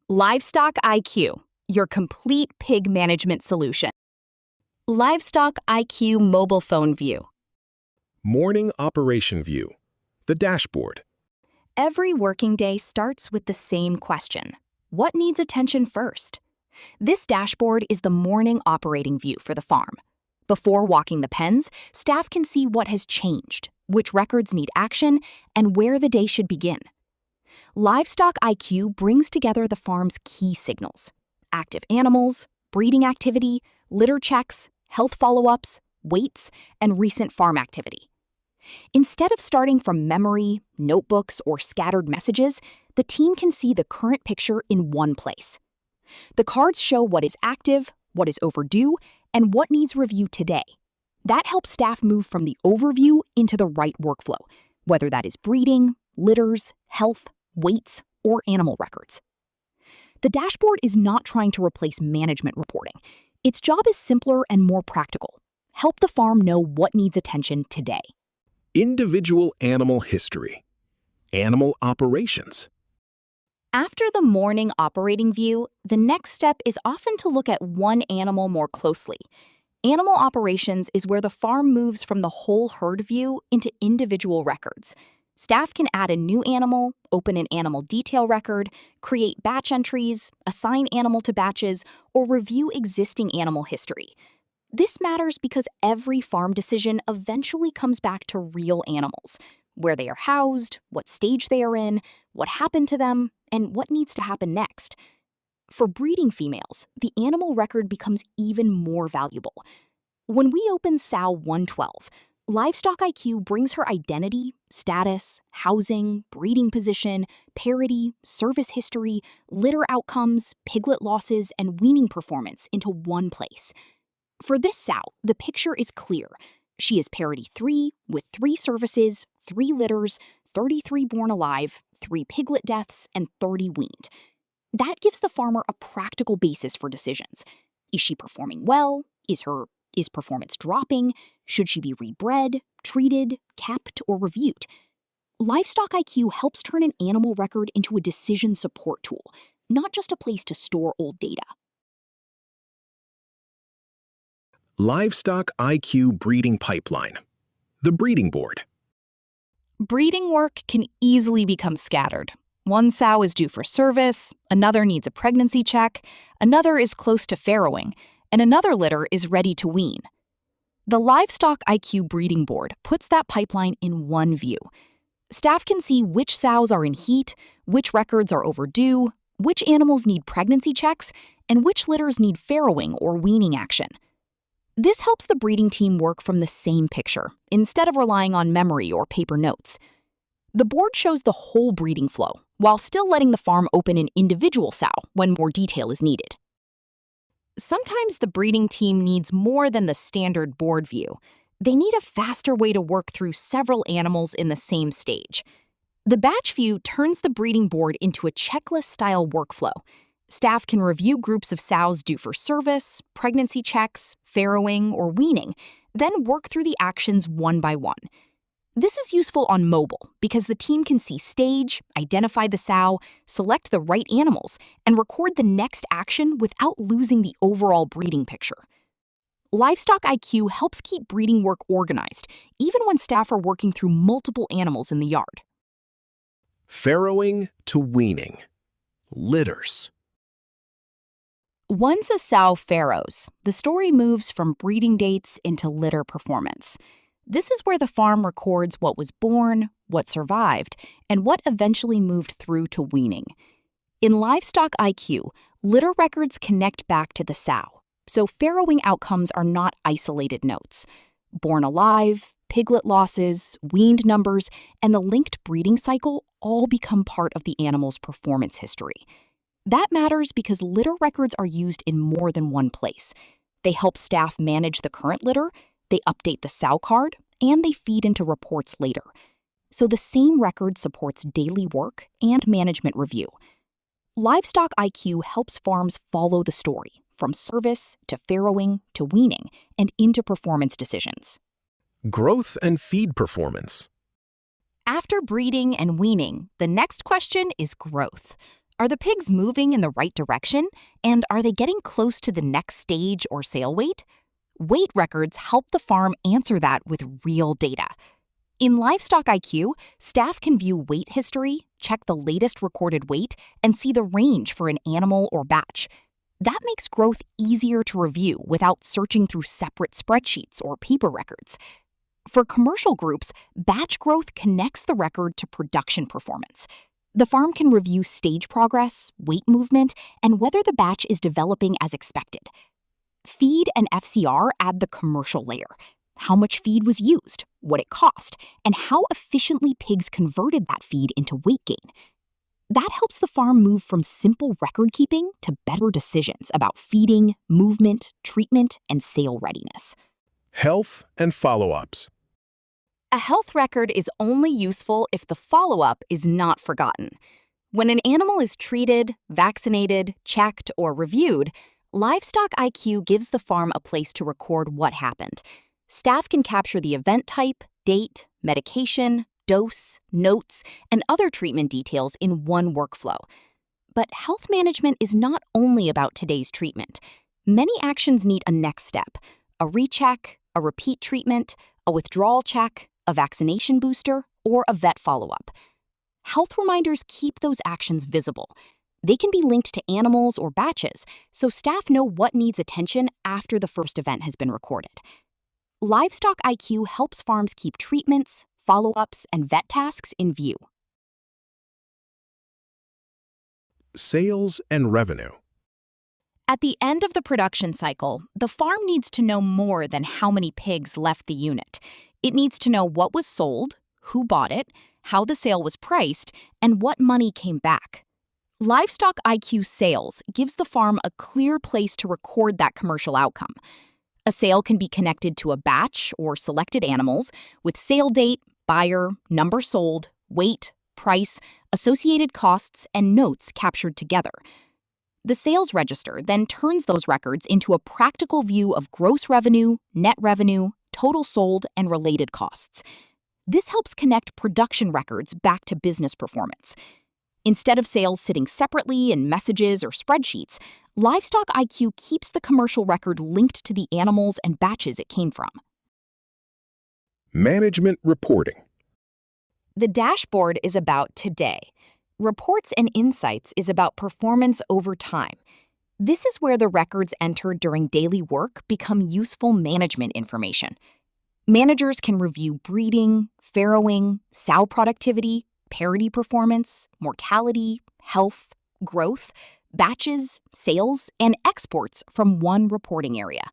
Livestock IQ, your complete pig management solution. Livestock IQ mobile phone view. Morning operation view. The dashboard. Every working day starts with the same question. What needs attention first? This dashboard is the morning operating view for the farm. Before walking the pens, staff can see what has changed, which records need action, and where the day should begin. Livestock IQ brings together the farm's key signals: active animals, breeding activity, litter checks, health follow-ups, weights, and recent farm activity. Instead of starting from memory, notebooks, or scattered messages, the team can see the current picture in one place. The cards show what is active, what is overdue, and what needs review today. That helps staff move from the overview into the right workflow, whether that is breeding, litters, health, weights, or animal records. The dashboard is not trying to replace management reporting. Its job is simpler and more practical. Help the farm know what needs attention today. Individual animal history. Animal operations. After the morning operating view, the next step is often to look at one animal more closely. Animal operations is where the farm moves from the whole herd view into individual records. Staff can add a new animal, open an animal detail record, create batch entries, assign animal to batches, or review existing animal history. This matters because every farm decision eventually comes back to real animals: where they are housed, what stage they are in, what happened to them, and what needs to happen next. For breeding females, the animal record becomes even more valuable. When we open sow 112, Livestock IQ brings her identity, status, housing, breeding position, parity, service history, litter outcomes, piglet losses, and weaning performance into one place. For this sow, the picture is clear. She is parity 3 with 3 services, 3 litters, 33 born alive, 3 piglet deaths, and 30 weaned. That gives the farmer a practical basis for decisions. Is she performing well? Is performance dropping? Should she be rebred, treated, kept, or reviewed? Livestock IQ helps turn an animal record into a decision support tool, not just a place to store old data. Livestock IQ breeding pipeline. The breeding board. Breeding work can easily become scattered. One sow is due for service, another needs a pregnancy check, another is close to farrowing, and another litter is ready to wean. The Livestock IQ breeding board puts that pipeline in one view. Staff can see which sows are in heat, which records are overdue, which animals need pregnancy checks, and which litters need farrowing or weaning action. This helps the breeding team work from the same picture, instead of relying on memory or paper notes. The board shows the whole breeding flow, while still letting the farm open an individual sow when more detail is needed. Sometimes the breeding team needs more than the standard board view. They need a faster way to work through several animals in the same stage. The batch view turns the breeding board into a checklist-style workflow. Staff can review groups of sows due for service, pregnancy checks, farrowing, or weaning, then work through the actions one by one. This is useful on mobile because the team can see stage, identify the sow, select the right animals, and record the next action without losing the overall breeding picture. Livestock IQ helps keep breeding work organized, even when staff are working through multiple animals in the yard. Farrowing to weaning. Litters. Once a sow farrows, the story moves from breeding dates into litter performance. This is where the farm records what was born, what survived, and what eventually moved through to weaning. In Livestock IQ, litter records connect back to the sow, so farrowing outcomes are not isolated notes. Born alive, piglet losses, weaned numbers, and the linked breeding cycle all become part of the animal's performance history. That matters because litter records are used in more than one place. They help staff manage the current litter, they update the sow card, and they feed into reports later. So the same record supports daily work and management review. Livestock IQ helps farms follow the story, from service to farrowing to weaning, and into performance decisions. Growth and feed performance. After breeding and weaning, the next question is growth. Are the pigs moving in the right direction? And are they getting close to the next stage or sale weight? Weight records help the farm answer that with real data. In Livestock IQ, staff can view weight history, check the latest recorded weight, and see the range for an animal or batch. That makes growth easier to review without searching through separate spreadsheets or paper records. For commercial groups, batch growth connects the record to production performance. The farm can review stage progress, weight movement, and whether the batch is developing as expected. Feed and FCR add the commercial layer: how much feed was used, what it cost, and how efficiently pigs converted that feed into weight gain. That helps the farm move from simple record keeping to better decisions about feeding, movement, treatment, and sale readiness. Health and follow-ups. A health record is only useful if the follow-up is not forgotten. When an animal is treated, vaccinated, checked, or reviewed, Livestock IQ gives the farm a place to record what happened. Staff can capture the event type, date, medication, dose, notes, and other treatment details in one workflow. But health management is not only about today's treatment. Many actions need a next step: a recheck, a repeat treatment, a withdrawal check, a vaccination booster, or a vet follow-up. Health reminders keep those actions visible. They can be linked to animals or batches, so staff know what needs attention after the first event has been recorded. Livestock IQ helps farms keep treatments, follow-ups, and vet tasks in view. Sales and revenue. At the end of the production cycle, the farm needs to know more than how many pigs left the unit. It needs to know what was sold, who bought it, how the sale was priced, and what money came back. Livestock IQ Sales gives the farm a clear place to record that commercial outcome. A sale can be connected to a batch or selected animals with sale date, buyer, number sold, weight, price, associated costs, and notes captured together. The sales register then turns those records into a practical view of gross revenue, net revenue, total sold, and related costs. This helps connect production records back to business performance. Instead of sales sitting separately in messages or spreadsheets, Livestock IQ keeps the commercial record linked to the animals and batches it came from. Management reporting. The dashboard is about today. Reports and insights is about performance over time. This is where the records entered during daily work become useful management information. Managers can review breeding, farrowing, sow productivity, parity performance, mortality, health, growth, batches, sales, and exports from one reporting area.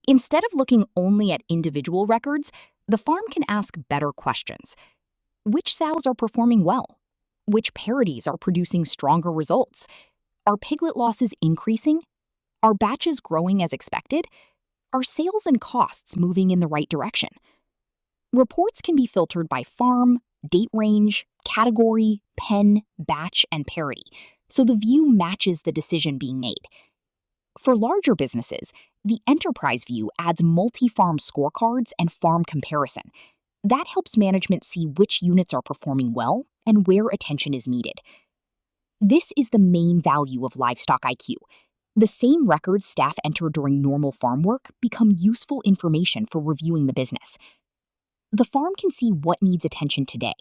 Instead of looking only at individual records, the farm can ask better questions. Which sows are performing well? Which parities are producing stronger results? Are piglet losses increasing? Are batches growing as expected? Are sales and costs moving in the right direction? Reports can be filtered by farm, date range, category, pen, batch, and parity, so the view matches the decision being made. For larger businesses, the enterprise view adds multi-farm scorecards and farm comparison. That helps management see which units are performing well and where attention is needed. This is the main value of Livestock IQ. The same records staff enter during normal farm work become useful information for reviewing the business. The farm can see what needs attention today,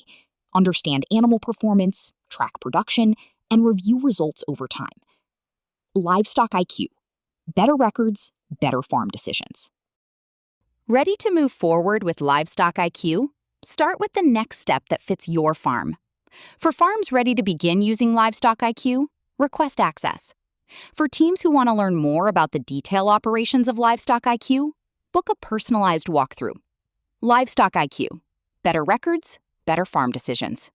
understand animal performance, track production, and review results over time. Livestock IQ. Better records, better farm decisions. Ready to move forward with Livestock IQ? Start with the next step that fits your farm. For farms ready to begin using Livestock IQ, request access. For teams who want to learn more about the detail operations of Livestock IQ, book a personalized walkthrough. Livestock IQ. Better records, better farm decisions.